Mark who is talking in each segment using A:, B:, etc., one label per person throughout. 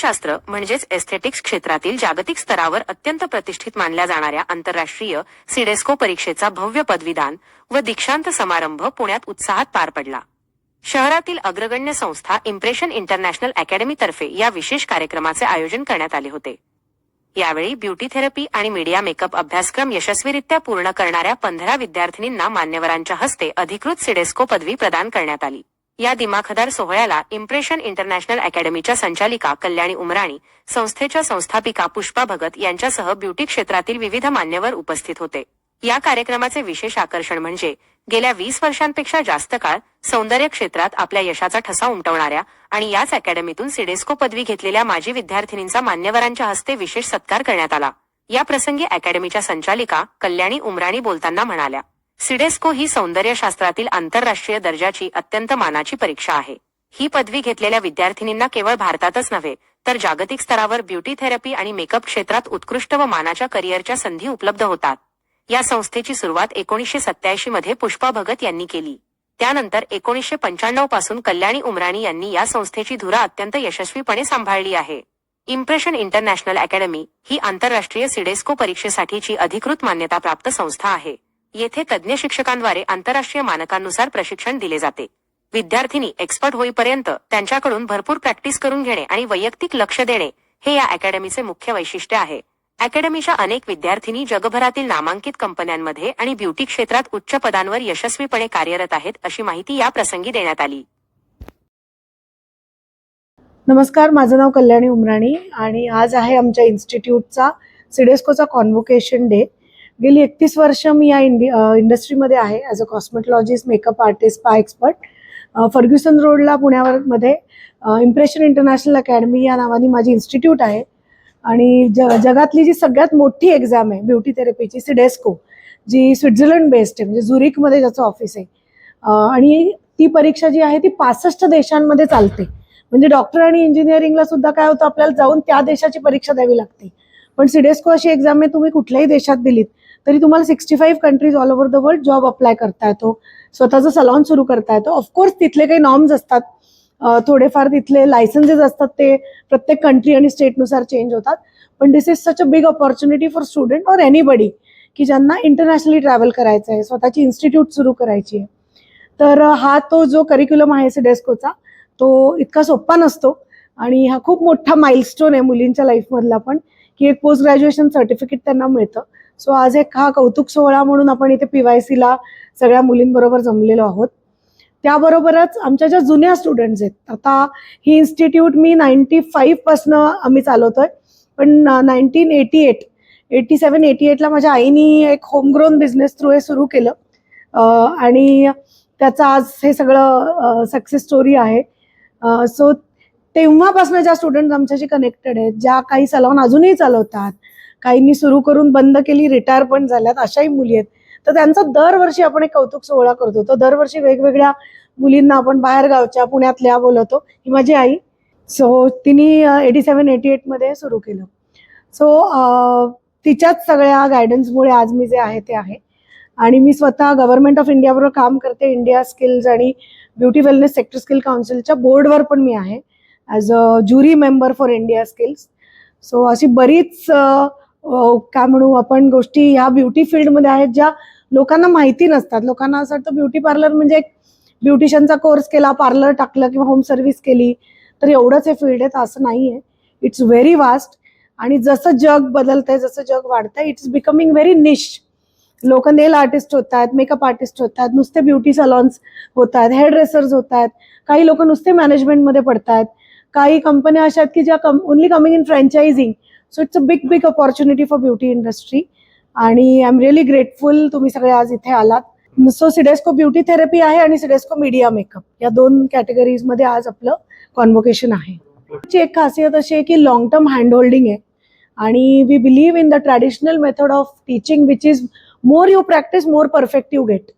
A: सौंदर्यशास्त्र म्हणजेच एस्थेटिक्स क्षेत्रातील जागतिक स्तरावर अत्यंत प्रतिष्ठित मानल्या जाणाऱ्या आंतरराष्ट्रीय सिडेस्को परीक्षेचा भव्य पदवीदान व दीक्षांत समारंभ पुण्यात उत्साहात पार पडला. शहरातील अग्रगण्य संस्था इम्प्रेशन इंटरनॅशनल अकॅडमी तर्फे या विशेष कार्यक्रमाचे आयोजन करण्यात आले होते. यावेळी ब्युटी थेरपी आणि मीडिया मेकअप अभ्यासक्रम यशस्वीरित्या पूर्ण करणाऱ्या 15 विद्यार्थिनींना मान्यवरांच्या हस्ते अधिकृत सिडेस्को पदवी प्रदान करण्यात आली. या दिमाखदार सोहळ्याला इम्प्रेशन इंटरनॅशनल अकॅडमीच्या संचालिका कल्याणी उमराणी, संस्थेच्या संस्थापिका पुष्पा भगत यांच्यासह ब्युटी क्षेत्रातील विविध मान्यवर उपस्थित होते. या कार्यक्रमाचे विशेष आकर्षण म्हणजे गेल्या 20 वर्षांपेक्षा जास्त काळ सौंदर्य क्षेत्रात आपल्या यशाचा ठसा उमटवणाऱ्या आणि याच अकॅडमीतून सिडेस्को पदवी घेतलेल्या माजी विद्यार्थिनींचा मान्यवरांच्या हस्ते विशेष सत्कार करण्यात आला. या प्रसंगी अकॅडमीच्या संचालिका कल्याणी उमराणी बोलताना म्हणाल्या, सिडेस्को ही सौंदर्यशास्त्रातील आंतरराष्ट्रीय दर्जाची अत्यंत मानाची परीक्षा आहे. ही पदवी घेतलेल्या विद्यार्थिनींना केवळ भारतातच नव्हे तर जागतिक स्तरावर ब्युटी थेरपी आणि मेकअप क्षेत्रात उत्कृष्ट व मानाच्या करिअरच्या संधी उपलब्ध होतात. या संस्थेची सुरुवात 1987 मध्ये पुष्पा भगत यांनी केली. त्यानंतर 1995 पासून कल्याणी उमराणी यांनी या संस्थेची धुरा अत्यंत यशस्वीपणे सांभाळली आहे. इम्प्रेशन इंटरनॅशनल अकॅडमी ही आंतरराष्ट्रीय सिडेस्को परीक्षेसाठीची अधिकृत मान्यताप्राप्त संस्था आहे. येथे तज्ज्ञ शिक्षकांद्वारे आंतरराष्ट्रीय मानकांनुसार प्रशिक्षण दिले जाते. विद्यार्थिनी एक्सपर्ट होईपर्यंत त्यांच्याकडून भरपूर प्रॅक्टिस करून घेणे आणि वैयक्तिक लक्ष देणे हे या अकॅडमीचे मुख्य वैशिष्ट्य आहे. अकॅडमीच्या अनेक विद्यार्थिनी जगभरातील नामांकित कंपन्यांमध्ये आणि ब्युटी क्षेत्रात उच्च पदांवर यशस्वीपणे कार्यरत आहेत, अशी माहिती या प्रसंगी देण्यात आली.
B: नमस्कार, माझं नाव कल्याणी उमराणी आणि आज आहे आमच्या इन्स्टिट्यूटचा सिडेस्कोचा कॉन्व्होकेशन डे. गेली 31 वर्ष मी या इंडस्ट्रीमध्ये आहे as a cosmetologist, makeup artist, spa expert. Fergusson रोडला पुण्यामध्ये इम्प्रेशन इंटरनॅशनल अकॅडमी या नावाने माझी इन्स्टिट्यूट आहे. आणि जगातली जी सगळ्यात मोठी एक्झाम आहे ब्युटी थेरपीची, सिडेस्को, जी स्वित्झर्लंड बेस्ड आहे, म्हणजे झुरिकमध्ये ज्याचं ऑफिस आहे. आणि ती परीक्षा जी आहे ती 65 देशांमध्ये चालते. म्हणजे डॉक्टर आणि इंजिनिअरिंगला सुद्धा काय होतं, आपल्याला जाऊन त्या देशाची परीक्षा द्यावी लागते. पण सिडेस्को अशी एक्झाम आहे, तुम्ही कुठल्याही देशात दिलीत तरी तुम्हाला 65 countries all over the world job apply करता येतो, स्वतःचं सलॉन सुरू करता येतो. ऑफकोर्स तिथले काही नॉर्म्स असतात, थोडेफार तिथले लायसन्सेस असतात, ते प्रत्येक कंट्री आणि स्टेटनुसार चेंज होतात. पण this is such a big opportunity for student or anybody की ज्यांना इंटरनॅशनली ट्रॅव्हल करायचं आहे, स्वतःची इन्स्टिट्यूट सुरू करायची आहे. तर हा तो जो करिक्युलम आहे सिडेस्कोचा, तो इतका सोपा नसतो आणि हा खूप मोठा माइलस्टोन आहे मुलींच्या लाईफमधला पण, की एक पोस्ट ग्रॅज्युएशन सर्टिफिकेट त्यांना मिळतं. सो आज एक हा कौतुक सोहळा म्हणून आपण इथे PYCला सगळ्या मुलींबरोबर जमलेलो आहोत. त्याबरोबरच आमच्या ज्या जुन्या स्टुडंट्स आहेत, आता ही इन्स्टिट्यूट मी 95 पासून आम्ही चालवतोय, पण 1988, 87-88ला माझ्या आईनी एक होमग्रोन बिझनेस थ्रू हे सुरू केलं आणि त्याचं आज हे सगळं सक्सेस स्टोरी आहे. सो तेव्हापासून ज्या स्टुडंट्स आमच्याशी कनेक्टेड आहेत, ज्या काही सलॉन अजूनही चालवतात, काहींनी सुरू करून बंद केली, रिटायर पण झाल्यात, अशाही मुली आहेत. तर त्यांचा दरवर्षी आपण एक कौतुक सोहळा करतो. तर दरवर्षी वेगवेगळ्या मुलींना आपण बाहेर गावच्या, पुण्यातल्या बोलवतो. ही माझी आई, सो तिने 87-88 मध्ये सुरू केलं. सो तिच्याच सगळ्या गायडन्समुळे आज मी जे आहे ते आहे. आणि मी स्वतः गव्हर्नमेंट ऑफ इंडियाबरोबर काम करते. इंडिया स्किल्स आणि ब्युटी वेलनेस सेक्टर स्किल काउन्सिलच्या बोर्डवर पण मी आहे as a jury member for India skills. So अशी बरीच काय म्हणू आपण गोष्टी ह्या ब्युटी फील्डमध्ये आहेत ज्या लोकांना माहिती नसतात. लोकांना असं वाटतं ब्युटी पार्लर म्हणजे एक ब्युटिशियनचा कोर्स केला, पार्लर टाकलं किंवा होम सर्व्हिस केली तर एवढंच हे फील्ड आहे. तर असं नाही आहे. It's very vast. आणि जसं जग बदलतंय, जसं जग वाढतंय, इट्स बिकमिंग व्हेरी निश. लोक नेल आर्टिस्ट होत आहेत, मेकअप आर्टिस्ट होत आहेत, नुसते ब्युटी सलॉन्स होत आहेत, हेअर ड्रेसर्स होत आहेत, काही लोक नुसते मॅनेजमेंटमध्ये पडत आहेत, काही कंपन्या अशा आहेत की ज्या only coming in franchising. So it's a big opportunity for beauty industry. आणि आय एम रिअली ग्रेटफुल तुम्ही सगळे आज इथे आलात. सो सिडेस्को ब्युटी थेरपी आहे आणि सिडेस्को मीडिया मेकअप या 2 कॅटेगरीजमध्ये आज आपलं कॉन्व्होकेशन आहे. ची एक खासियत अशी आहे की लॉंग टर्म हँड होल्डिंग आहे आणि we believe in the traditional method of teaching which is more you practice more perfect you get.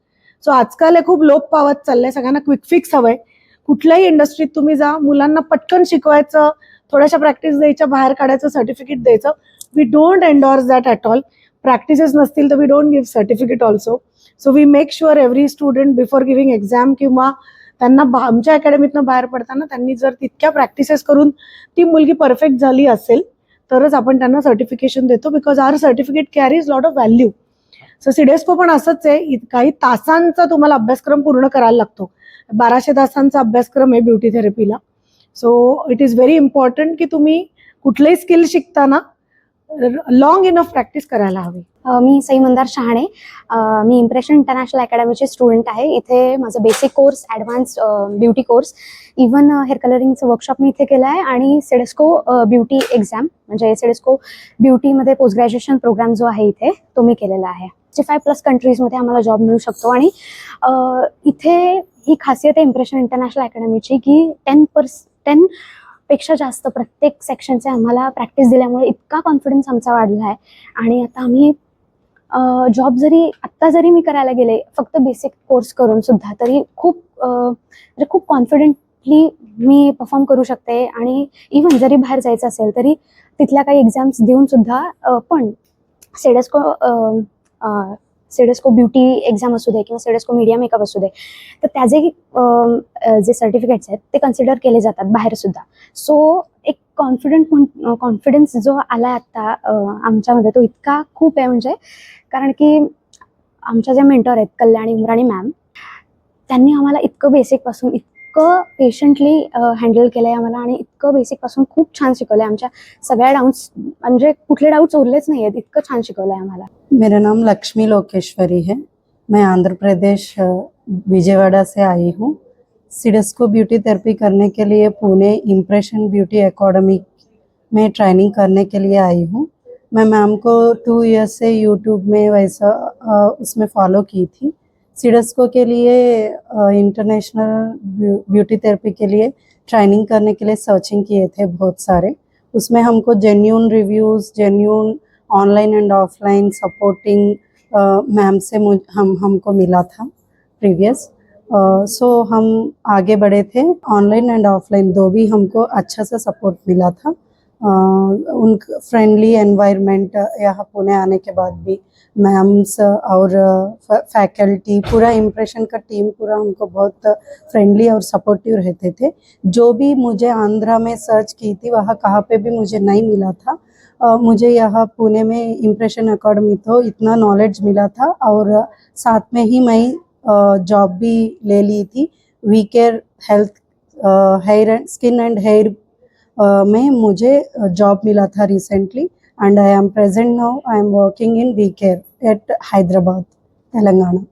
B: So आजकाल हे खूप लोप पावत चाललंय. सगळ्यांना क्विक फिक्स हवंय. कुठल्याही इंडस्ट्रीत तुम्ही जा, मुलांना पटकन शिकवायचं, थोड्याशा प्रॅक्टिस द्यायच्या, बाहेर काढायचं, सर्टिफिकेट द्यायचं. We don't endorse that at all. Practices नसतील तर we don't give certificate also. So we make sure every student before giving exam किंवा त्यांना आमच्या अकॅडमीतनं बाहेर पडताना त्यांनी जर तितक्या प्रॅक्टिसेस करून ती मुलगी परफेक्ट झाली असेल तरच आपण त्यांना सर्टिफिकेशन देतो, because our certificate carries lot of value. So CIDESCO पण असंच आहे, काही तासांचा तुम्हाला अभ्यासक्रम पूर्ण करायला लागतो. 1200 तासांचा अभ्यासक्रम आहे ब्युटी थेरपीला. So it is very important की तुम्ही कुठलंही स्किल शिकताना लॉंग इनफ प्रॅक्टिस करायला हवी.
C: मी सई मंदार शहाणे. मी इम्प्रेशन इंटरनॅशनल अकॅडमीची स्टुडंट आहे. इथे माझं basic course, advance beauty course, even hair कलरिंगचं वर्कशॉप मी इथे केलं आहे आणि सिडेस्को ब्युटी एक्झाम म्हणजे सिडेस्को ब्युटीमध्ये पोस्ट ग्रॅज्युएशन प्रोग्राम जो आहे इथे तो मी केलेला आहे. 65+ कंट्रीजमध्ये आम्हाला जॉब मिळू शकतो आणि इथे ही खासियत आहे इम्प्रेशन इंटरनॅशनल अकॅडमीची की 10 पेक्षा जास्त प्रत्येक सेक्शनचे आम्हाला प्रॅक्टिस दिल्यामुळे इतका कॉन्फिडन्स आमचा वाढला आहे. आणि आता आम्ही जॉब जरी मी करायला गेले फक्त बेसिक कोर्स करून सुद्धा तरी खूप कॉन्फिडेंटली मी परफॉर्म करू शकते. आणि इव्हन जरी बाहेर जायचं असेल तरी तिथल्या काही एक्झाम्स देऊन सुद्धा पण सिडेस्को ब्युटी एक्झाम असू दे किंवा सिडेस्को मीडिया मेकअप असू दे तर त्याचे जे सर्टिफिकेट्स आहेत ते कन्सिडर केले जातात बाहेर सुद्धा. सो एक कॉन्फिडन्स जो आला आत्ता आमच्यामध्ये तो इतका खूप आहे म्हणजे, कारण की आमच्या ज्या मेंटर आहेत कल्याणी उमराणी मॅम, त्यांनी आम्हाला इतकं बेसिकपासून इतकं पेशंटली हँडल केलं आहे आम्हाला आणि इतकं बेसिकपासून खूप छान शिकवलं आहे. आमच्या सगळ्या डाऊट्स म्हणजे कुठले डाऊट्स उरलेच नाही आहेत, इतकं छान शिकवलं आहे आम्हाला.
D: मेरा नाम लक्ष्मी लोकेश्वरी है. मैं आंध्र प्रदेश विजयवाड़ा से आई हूँ. सिडेस्को ब्यूटी थेरेपी करने के लिए पुणे इम्प्रेशन ब्यूटी एकेडमी में ट्रेनिंग करने के लिए आई हूँ. मैं मैम को 2 ईयर्स से यूट्यूब में वैसा उसमें फॉलो की थी. सिडेस्को के लिए इंटरनेशनल ब्यूटी थेरेपी के लिए ट्रेनिंग करने के लिए सर्चिंग किए थे बहुत सारे. उसमें हमको genuine reviews, genuine online and offline supporting ma'am से हमको मिला था प्रीवियस. सो हम आगे बढ़े थे. ऑनलाइन एंड ऑफलाइन दो भी हमको अच्छा सा सपोर्ट मिला था. उन फ्रेंडली एनवायरनमेंट यहाँ पुणे आने के बाद भी मैम्स और फैकल्टी पूरा इम्प्रेशन का टीम पूरा हमको बहुत फ्रेंडली और सपोर्टिव रहते थे. जो भी मुझे आंध्रा में सर्च की थी वहाँ कहाँ पे भी मुझे नहीं मिला था. मुझे यहाँ पुणे में इम्प्रेशन एकेडमी तो इतना नॉलेज मिला था और साथ में ही मैं जॉब भी ले ली थी. We care health hair and skin and hair में मुझे जॉब मिला था recently and I am present now. I am working in WeCare at Hyderabad, Telangana.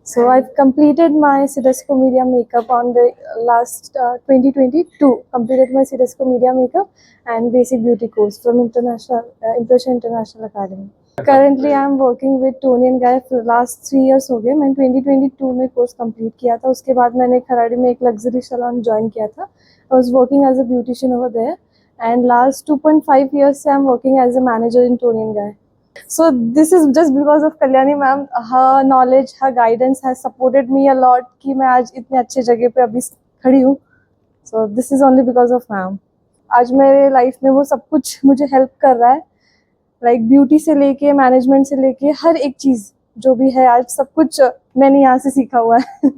E: So I've completed my Sidesco Media Makeup on the last 2022. Completed my Sidesco Media Makeup and Basic Beauty course from Impression International Academy. Currently I am working with Tony and Guy for last 3 years हो गए. मैंने 2022 में course complete KIA था. उसके बाद मैंने खराड़ी में एक luxury salon join KIA था. I was working as a beautician over there. And last 2.5 years I'm working as a manager in Tony and Guy. So this is just because of Kalyani ma'am. Her knowledge, her guidance has supported me a lot कि मैं आज इतने अच्छे जगह पे अभी खड़ी हूँ. So this is only because of ma'am. आज मेरे लाइफ में वो सब कुछ मुझे हेल्प कर रहा है. लाइक ब्यूटी से लेके मैनेजमेंट से लेके हर एक चीज़ जो भी है आज सब कुछ मैंने यहाँ से सीखा हुआ है.